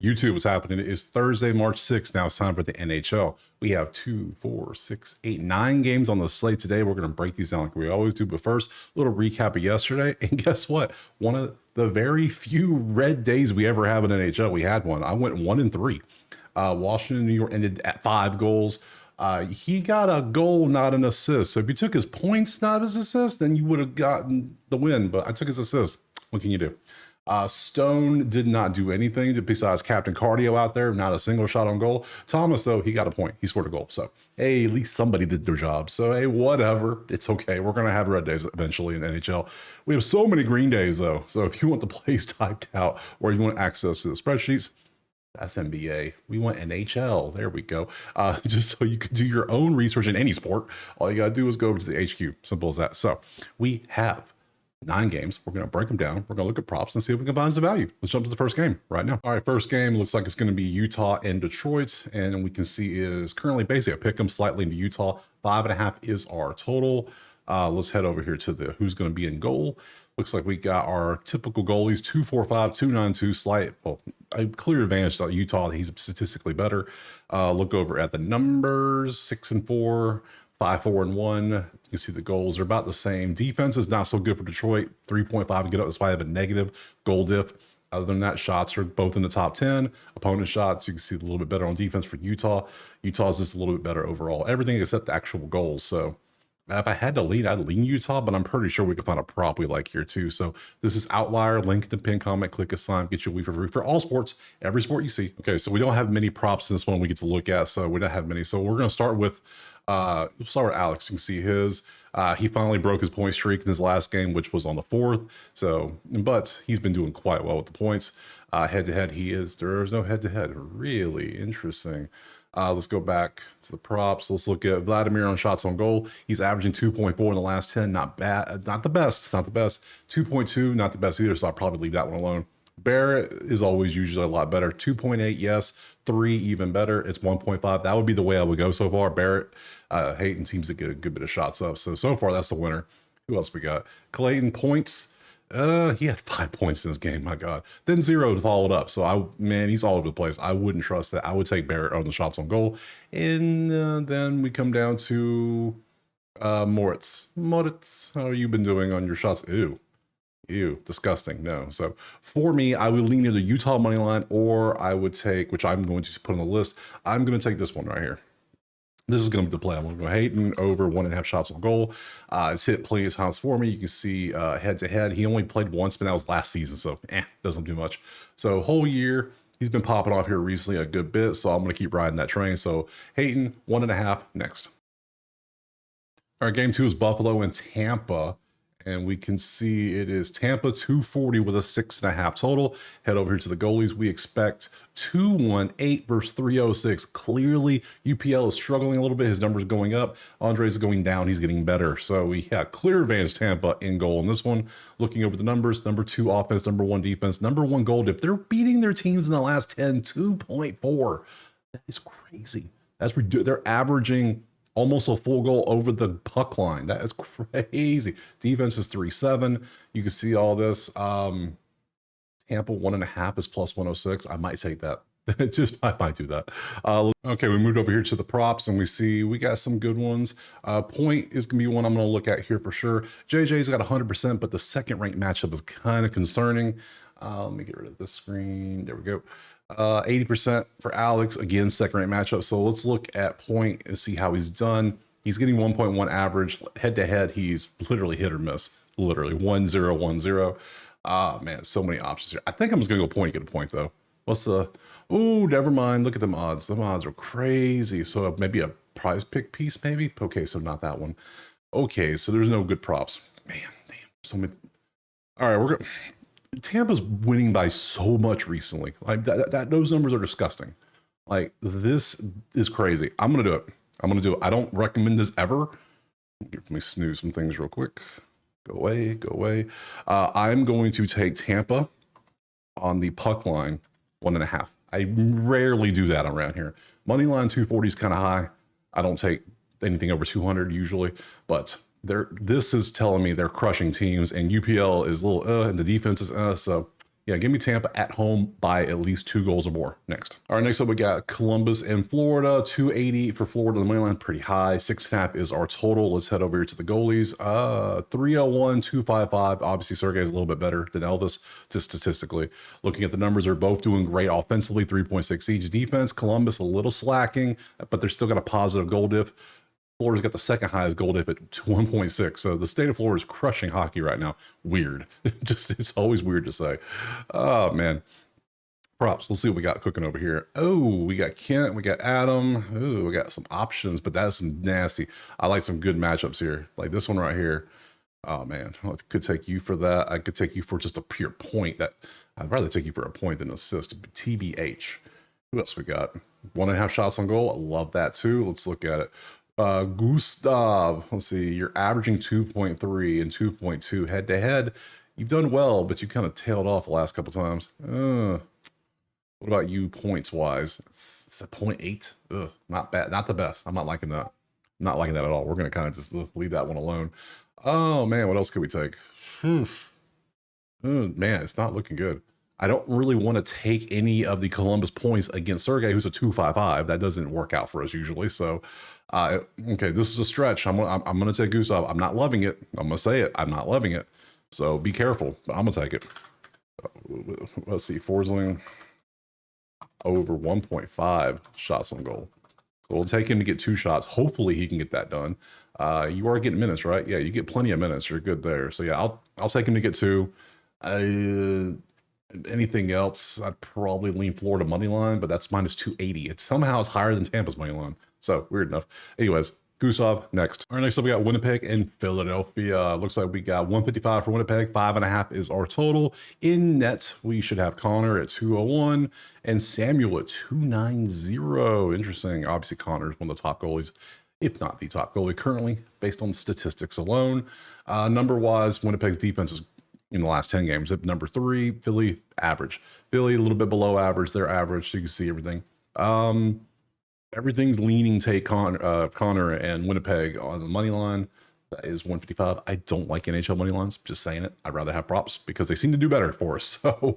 YouTube, what's happening? It is Thursday, March 6th. Now it's time for the NHL. We have 2, 4, 6, 8, 9 games on the slate today. We're going to break these down like we always do. But first, a little recap of yesterday. And guess what? One of the very few red days we ever have in NHL. We had one. I went 1-3. Washington, New York ended at 5 goals. He got a goal, not an assist. So if you took his points, not his assist, then you would have gotten the win. But I took his assist. What can you do? Stone did not do anything besides Captain Cardio out there, not a single shot on goal. Thomas, though, he got a point. He scored a goal. So, hey, at least somebody did their job. So, hey, whatever. It's okay. We're going to have red days eventually in NHL. We have so many green days, though. So, if you want the plays typed out or you want access to the spreadsheets, that's NBA. We want NHL. There we go. Just so you can do your own research in any sport. All you got to do is go over to the HQ. Simple as that. So, we have 9 games. We're going to break them down. We're going to look at props and see if we can find the value. Let's jump to the first game right now. All right, first game looks like it's going to be Utah and Detroit. And we can see is currently basically a pick 'em slightly into Utah. 5.5 is our total. Let's head over here to the who's going to be in goal. Looks like we got our typical goalies, 2-4-5, 2-9-2, slight, well, a clear advantage to Utah. He's statistically better. Look over at the numbers, 6-4. 5-4-1. You can see the goals are about the same. Defense is not so good for Detroit. 3.5 to get up despite having a negative goal diff. Other than that, shots are both in the top 10. Opponent shots, you can see a little bit better on defense for Utah. Utah's just a little bit better overall. Everything except the actual goals. So if I had to lean, I'd lean Utah, but I'm pretty sure we could find a prop we like here too. So this is Outlier. Link in the pin comment, click assign, get your week for free for all sports, every sport you see. Okay, so we don't have many props in this one we get to look at, so we don't have many. So we're going to start with we'll start with Alex. You can see his. He finally broke his point streak in his last game, which was on the 4th. So, but he's been doing quite well with the points. Head to head, there's no head to head. Really interesting. Let's go back to the props. Let's look at Vladimir on shots on goal. He's averaging 2.4 in the last 10. Not bad. Not the best. Not the best. 2.2, not the best either. So I'll probably leave that one alone. Barrett is always usually a lot better. 2.8, yes. 3, even better. It's 1.5. That would be the way I would go so far. Barrett, Hayton seems to get a good bit of shots up. So far, that's the winner. Who else we got? Clayton points. He had 5 points in this game. My God. Then 0 to follow it up. So man, he's all over the place. I wouldn't trust that. I would take Barrett on the shots on goal. And then we come down to Moritz. Moritz, how have you been doing on your shots? Ew, disgusting. No. So for me, I would lean either Utah money line or I would take, which I'm going to put on the list. I'm going to take this one right here. This is going to be the play. I'm going to go Hayton over 1.5 shots on goal. It's hit plenty of times for me. You can see head to head. He only played once, but that was last season. So doesn't do much. So whole year, he's been popping off here recently a good bit. So I'm going to keep riding that train. So Hayton 1.5 next. All right, game 2 is Buffalo and Tampa. And we can see it is Tampa 240 with a 6.5 total. Head over here to the goalies. We expect 218 versus 306. Clearly, UPL is struggling a little bit. His numbers going up. Andres is going down. He's getting better. So we have clear advantage Tampa in goal in this one. Looking over the numbers, number 2 offense, number 1 defense, number 1 goal diff. They're beating their teams in the last 10, 2.4. That is crazy. They're averaging almost a full goal over the puck line. That is crazy. Defense is 3-7. You can see all this. Tampa 1.5 is plus 106. I might take that. I might do that. Okay, we moved over here to the props and we see we got some good ones. Point is going to be one I'm going to look at here for sure. JJ's got 100%, but the second ranked matchup is kind of concerning. Let me get rid of this screen. There we go. 80% for Alex, again, second ranked matchup. So let's look at point and see how he's done. He's getting 1.1 average. Head to head, he's literally hit or miss. Literally 1-0, 1-0. Man, so many options here. I think I'm just gonna go point, get a point though. What's the, oh, never mind. Look at them odds. The odds are crazy. So maybe a prize pick piece, maybe? Okay, so not that one. Okay, so there's no good props. Man, damn. So many. All right, we're going Tampa's winning by so much recently. Like those numbers are disgusting. Like this is crazy. I'm gonna do it. I don't recommend this ever. Let me snooze some things real quick. Go away. I'm going to take Tampa on the puck line 1.5. I rarely do that around here. Money line 240 is kind of high. I don't take anything over 200 usually, but this is telling me they're crushing teams, and UPL is a little and the defense is so Yeah, give me Tampa at home by at least 2 goals or more. Next. All right, next up we got Columbus and Florida. 280 for Florida. The money line pretty high. 6.5 is our total. Let's head over here to the goalies. 301, 255. Obviously, Sergey's a little bit better than Elvis, just statistically. Looking at the numbers, they're both doing great offensively. 3.6 each. Defense, Columbus a little slacking, but they're still got a positive goal diff. Florida's got the second highest goal diff at 1.6. So the state of Florida is crushing hockey right now. Weird. Just, it's always weird to say. Oh, man. Props. Let's see what we got cooking over here. Oh, we got Kent. We got Adam. Oh, we got some options, but that's some nasty. I like some good matchups here. Like this one right here. Oh, man. I could take you for that. I could take you for just a pure point. I'd rather take you for a point than an assist. TBH. Who else we got? 1.5 shots on goal. I love that too. Let's look at it. Gustav, let's see, you're averaging 2.3 and 2.2 head to head. You've done well, but you kind of tailed off the last couple times. What about you points wise? It's a 0.8. Ugh, not bad. Not the best. I'm not liking that. Not liking that at all. We're going to kind of just leave that one alone. Oh, man, what else could we take? Oh, man, it's not looking good. I don't really want to take any of the Columbus points against Sergey, who's a 255. That doesn't work out for us usually. So, okay, this is a stretch. I'm gonna take Gustav. I'm not loving it. I'm gonna say it. I'm not loving it. So be careful. But I'm gonna take it. Let's see, Forsling over 1.5 shots on goal. So we'll take him to get 2 shots. Hopefully he can get that done. You are getting minutes, right? Yeah, you get plenty of minutes. You're good there. So yeah, I'll take him to get 2. Anything else, I'd probably lean Florida money line, but that's minus 280. It somehow is higher than Tampa's money line. So weird enough. Anyways, Gustav next. All right, next up we got Winnipeg and Philadelphia. Looks like we got 155 for Winnipeg. 5.5 is our total. In net, we should have Connor at 201 and Samuel at 290. Interesting. Obviously, Connor is one of the top goalies, if not the top goalie currently, based on statistics alone. Number-wise, Winnipeg's defense is in the last 10 games at number 3. Philly average. Philly a little bit below average. They're average, so you can see everything. Everything's leaning take Connor and Winnipeg on the money line. That is 155. I don't like NHL money lines. Just saying it. I'd rather have props because they seem to do better for us. So,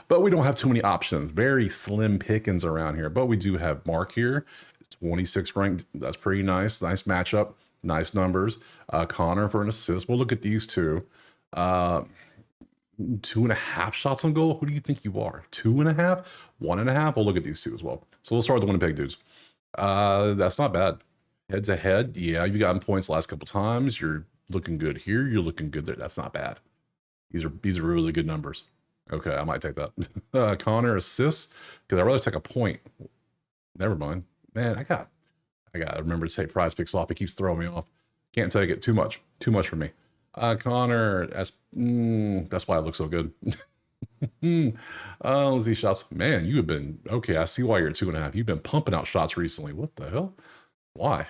but we don't have too many options. Very slim pickings around here. But we do have Mark here. It's 26 ranked. That's pretty nice. Nice matchup. Nice numbers. Connor for an assist. We'll look at these two. 2.5 shots on goal. Who do you think you are? 2.5? 1.5? We'll look at these two as well. So we'll start with the Winnipeg dudes. That's not bad. Head to head, yeah, you've gotten points the last couple times. You're looking good here. You're looking good there. That's not bad. These are really good numbers. Okay, I might take that. Connor assists because I'd rather take a point. Never mind, man. I got to remember to take Prize Picks off. It keeps throwing me off. Can't take it. Too much for me. Connor, that's why it looks so good. Let's see shots. Man, you have been okay. I see why you're at 2.5. You've been pumping out shots recently. What the hell? Why?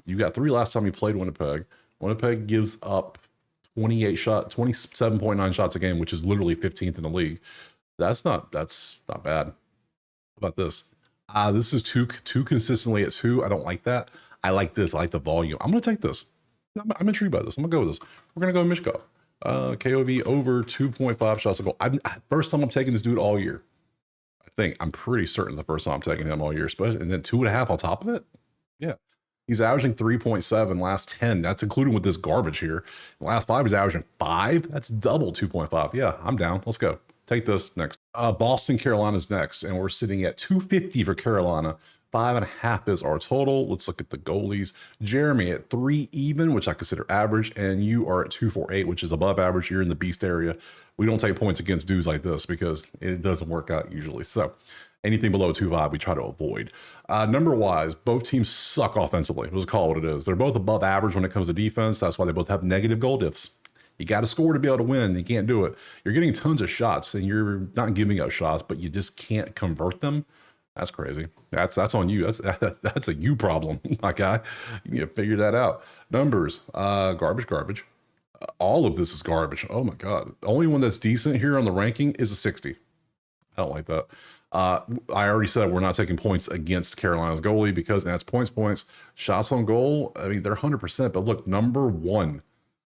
You got 3 last time you played Winnipeg. Winnipeg gives up 27.9 shots a game, which is literally 15th in the league. That's not bad. How about this? This is too consistently at 2. I don't like that. I like this. I like the volume. I'm gonna take this. I'm intrigued by this. I'm gonna go with this. We're gonna go Mishko. KOV over 2.5 shots a goal. First time I'm taking this dude all year. I'm pretty certain the first time I'm taking him all year, especially, and then 2.5 on top of it. Yeah, he's averaging 3.7 last 10. That's including with this garbage here. The last 5 he's averaging 5. That's double 2.5. Yeah, I'm down. Let's go. Take this next. Boston, Carolina's next, and we're sitting at 250 for Carolina. 5.5 is our total. Let's look at the goalies. Jeremy at 3 even, which I consider average, and you are at 248, which is above average. You're in the beast area. We don't take points against dudes like this because it doesn't work out usually. So anything below 2.5, we try to avoid. Number-wise, both teams suck offensively. Let's call it what it is. They're both above average when it comes to defense. That's why they both have negative goal diffs. You got to score to be able to win. You can't do it. You're getting tons of shots, and you're not giving up shots, but you just can't convert them. That's crazy. That's on you. That's a you problem, my guy. You need to figure that out. Numbers, garbage. All of this is garbage. Oh my God. The only one that's decent here on the ranking is a 60. I don't like that. I already said we're not taking points against Carolina's goalie because that's points. Shots on goal, I mean, they're 100%. But look, number 1.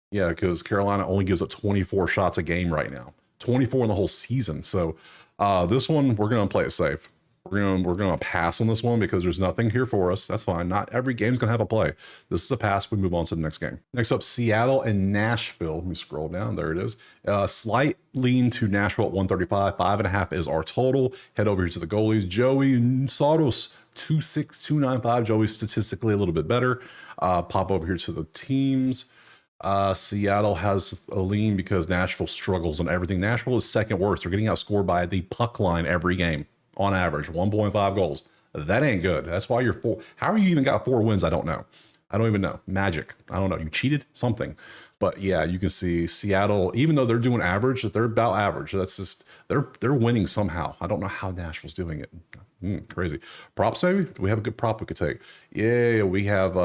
Yeah, because Carolina only gives up 24 shots a game right now. 24 in the whole season. So this one, we're going to play it safe. We're gonna pass on this one because there's nothing here for us. That's fine. Not every game's gonna have a play. This is a pass. We move on to the next game. Next up, Seattle and Nashville. Let me scroll down. There it is. Slight lean to Nashville at 135. 5.5 is our total. Head over here to the goalies. Joey Saros, 2.6, 2.95. Joey's statistically a little bit better. Pop over here to the teams. Seattle has a lean because Nashville struggles on everything. Nashville is second worst. They're getting outscored by the puck line every game. On average, 1.5 goals. That ain't good. That's why you're 4. How are you even got 4 wins? I don't know. I don't even know. Magic. I don't know. You cheated? Something. But yeah, you can see Seattle, even though they're doing average, they're about average. That's just, they're winning somehow. I don't know how Nashville's doing it. Crazy. Props, maybe? Do we have a good prop we could take? Yeah, we have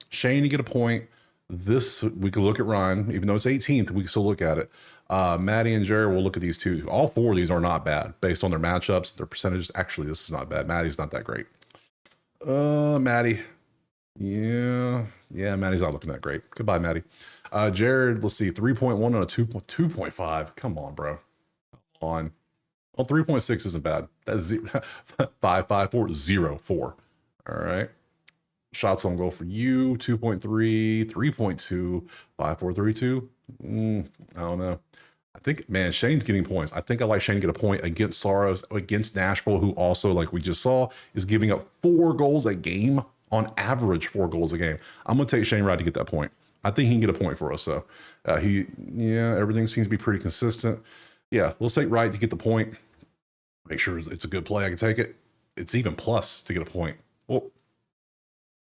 Shane to get a point. This, we could look at Ryan, even though it's 18th, we can still look at it. Maddie and Jerry, we'll look at these two. All 4 of these are not bad based on their matchups, their percentages. Actually, this is not bad. Maddie's not that great. Maddie. Yeah, Maddie's not looking that great. Goodbye, Maddie. Jared, let's see, 3.1 on a 2.5. Come on, bro. Come on. Well, 3.6 isn't bad. That's 5, 5, 4, 0, 4. All right. Shots on goal for you, 2.3, 3.2, 5, 4, 3, 2. I don't know. I think, man, Shane's getting points. I think I like Shane to get a point against Saros, against Nashville, who also, like we just saw, is giving up 4 goals a game, on average 4 goals a game. I'm going to take Shane Wright to get that point. I think he can get a point for us. So everything seems to be pretty consistent. Yeah, let's take Wright to get the point. Make sure it's a good play. I can take it. It's even plus to get a point. Well,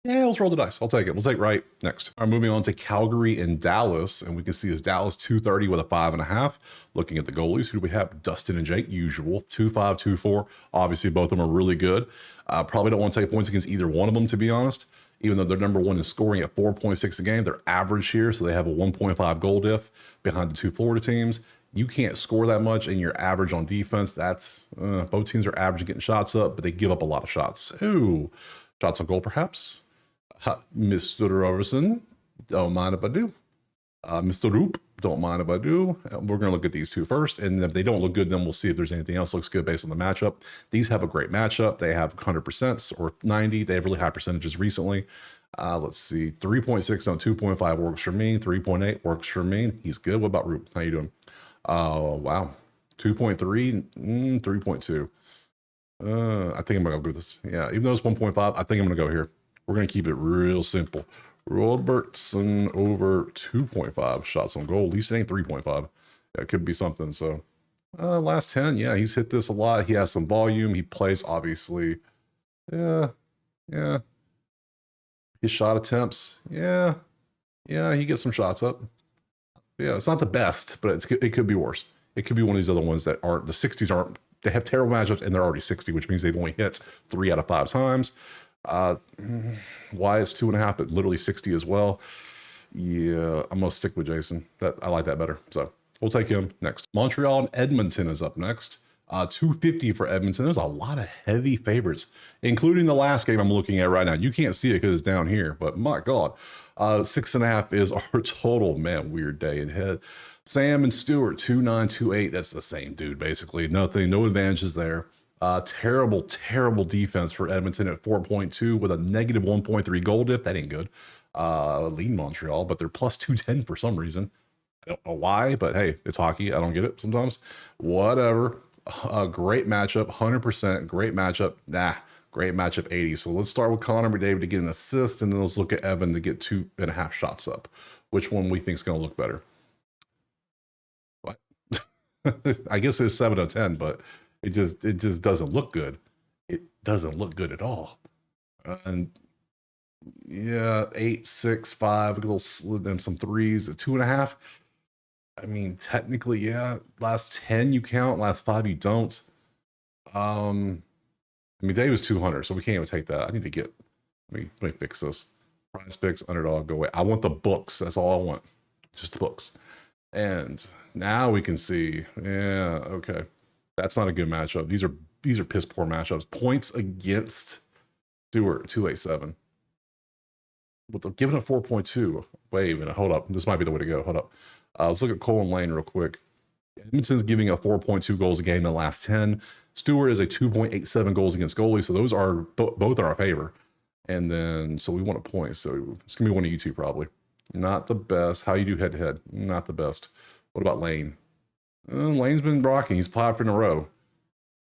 yeah, let's roll the dice. I'll take it. We'll take Wright next. All right, moving on to Calgary and Dallas. And we can see is Dallas 230 with a 5.5. Looking at the goalies, who do we have? Dustin and Jake, usual. 2-5, 2-4. Obviously, both of them are really good. Probably don't want to take points against either one of them, to be honest. Even though they're number 1 in scoring at 4.6 a game, they're average here. So they have a 1.5 goal diff behind the 2 Florida teams. You can't score that much, and you're average on defense. That's both teams are average getting shots up, but they give up a lot of shots. Ooh, shots on goal, perhaps. Mr. Robertson, don't mind if I do. Mr. Roop, don't mind if I do. We're going to look at these 2 first, and if they don't look good, then we'll see if there's anything else looks good based on the matchup. These have a great matchup. They have 100% or 90. They have really high percentages recently. Let's see, 3.6 on 2.5 works for me. 3.8 works for me. He's good. What about Roop? How you doing? Wow. 2.3, 3.2. I think I'm going to go with this. Yeah, even though it's 1.5, I think I'm going to go here. We're going to keep it real simple. Robertson over 2.5 shots on goal. At least it ain't 3.5. That could be something. So last 10, yeah, he's hit this a lot. He has some volume. He plays, obviously. Yeah. His shot attempts. Yeah, he gets some shots up. Yeah, it's not the best, but it could be worse. It could be one of these other ones that aren't, the 60s aren't, they have terrible matchups and they're already 60, which means they've only hit 3 out of 5 times. Why is 2.5 but literally 60 as well? Yeah, I'm gonna stick with Jason. I like that better. So we'll take him next. Montreal and Edmonton is up next. 250 for Edmonton. There's a lot of heavy favorites, including the last game I'm looking at right now. You can't see it because it's down here, but my God, 6.5 is our total. Man, weird day ahead. Sam and Stewart, 2-9, 2-8. That's the same dude, basically. Nothing, no advantages there. Terrible defense for Edmonton at 4.2 with a negative 1.3 goal diff. That ain't good. Lead Montreal, but they're plus 210 for some reason. I don't know why, but hey, it's hockey. I don't get it sometimes. Whatever. Great matchup, 100%. Great matchup. Great matchup, 80. So let's start with Connor McDavid to get an assist, and then let's look at Evan to get 2.5 shots up. Which one we think is going to look better? What? I guess it's 7 out of 10, but it just doesn't look good. It doesn't look good at all. And yeah, 8, 6, 5, a little slid them some 3s, a 2.5. I mean, technically, yeah. Last 10 you count, last 5 you don't. I mean, Dave was 200, so we can't even take that. I need to get. Let me fix this. Prize picks, underdog, go away. I want the books. That's all I want. Just the books. And now we can see. Yeah, okay. That's not a good matchup. These are piss poor matchups. Points against Stewart, 287. But they're giving it 4.2. Wait a minute, hold up. This might be the way to go. Hold up. Let's look at Cole and Lane real quick. Edmonton's giving up 4.2 goals a game in the last 10. Stewart is a 2.87 goals against goalie. So those are both in our favor. And then, so we want a point. So it's going to be one of you two probably. Not the best. How you do head to head? Not the best. What about Lane? Lane's been rocking. He's 5 in a row.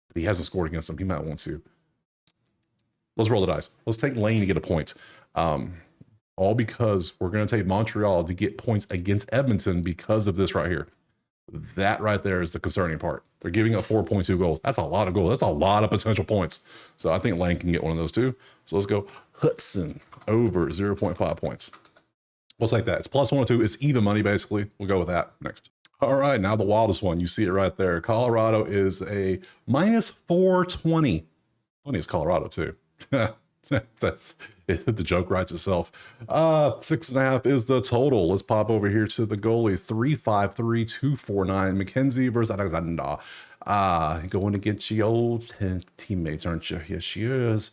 But he hasn't scored against him. He might want to. Let's roll the dice. Let's take Lane to get a point. All because we're going to take Montreal to get points against Edmonton because of this right here. That right there is the concerning part. They're giving up 4.2 goals. That's a lot of goals. That's a lot of potential points. So I think Lane can get one of those too. So let's go Hudson over 0.5 points. We'll take that. It's plus 102. It's even money, basically. We'll go with that next. All right, now the wildest one. You see it right there. Colorado is a minus 420. Funny is Colorado too. That's it. The joke writes itself. 6.5 is the total. Let's pop over here to the goalies. 353, 249. McKenzie versus Alexander. Going against your old teammates, aren't you? Yes, she is.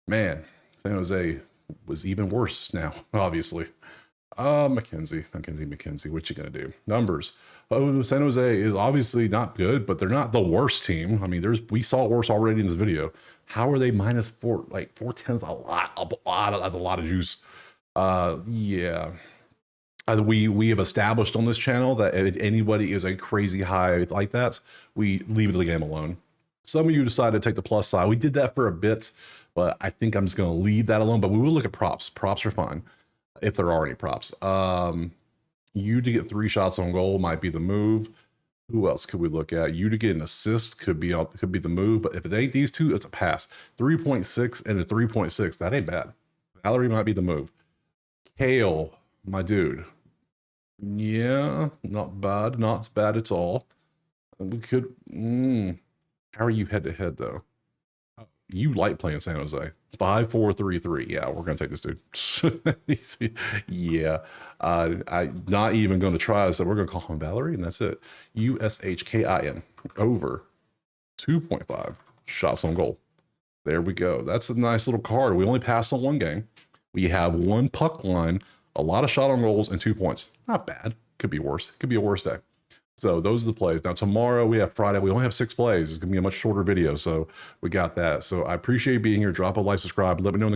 Man, San Jose was even worse now, obviously. McKenzie, what you gonna do? Numbers. Oh, San Jose is obviously not good, but they're not the worst team. I mean, we saw worse already in this video. How are they minus 4? Like 410's that's a lot of juice. Yeah. We have established on this channel that if anybody is a crazy high like that, we leave the game alone. Some of you decided to take the plus side. We did that for a bit, but I think I'm just gonna leave that alone. But we will look at props. Props are fine. If there are any props. You to get 3 shots on goal might be the move. Who else could we look at? You to get an assist could be the move, but if it ain't these two, it's a pass. 3.6 and a 3.6. That ain't bad. Valerie might be the move. Kale, my dude. Yeah, not bad. Not bad at all. We could. How are you head to head though? You like playing San Jose. 5-4-3-3. Yeah, we're gonna take this dude. Yeah, I'm not even gonna try. So we're gonna call him Valerie, and that's it. USHKIN over 2.5 shots on goal. There we go. That's a nice little card. We only passed on 1 game. We have 1 puck line, a lot of shot on goals, and 2 points. Not bad. Could be worse. Could be a worse day. So those are the plays. Now tomorrow we have Friday. We only have 6 plays. It's gonna be a much shorter video. So we got that. So I appreciate you being here. Drop a like, subscribe. Let me know in the comments.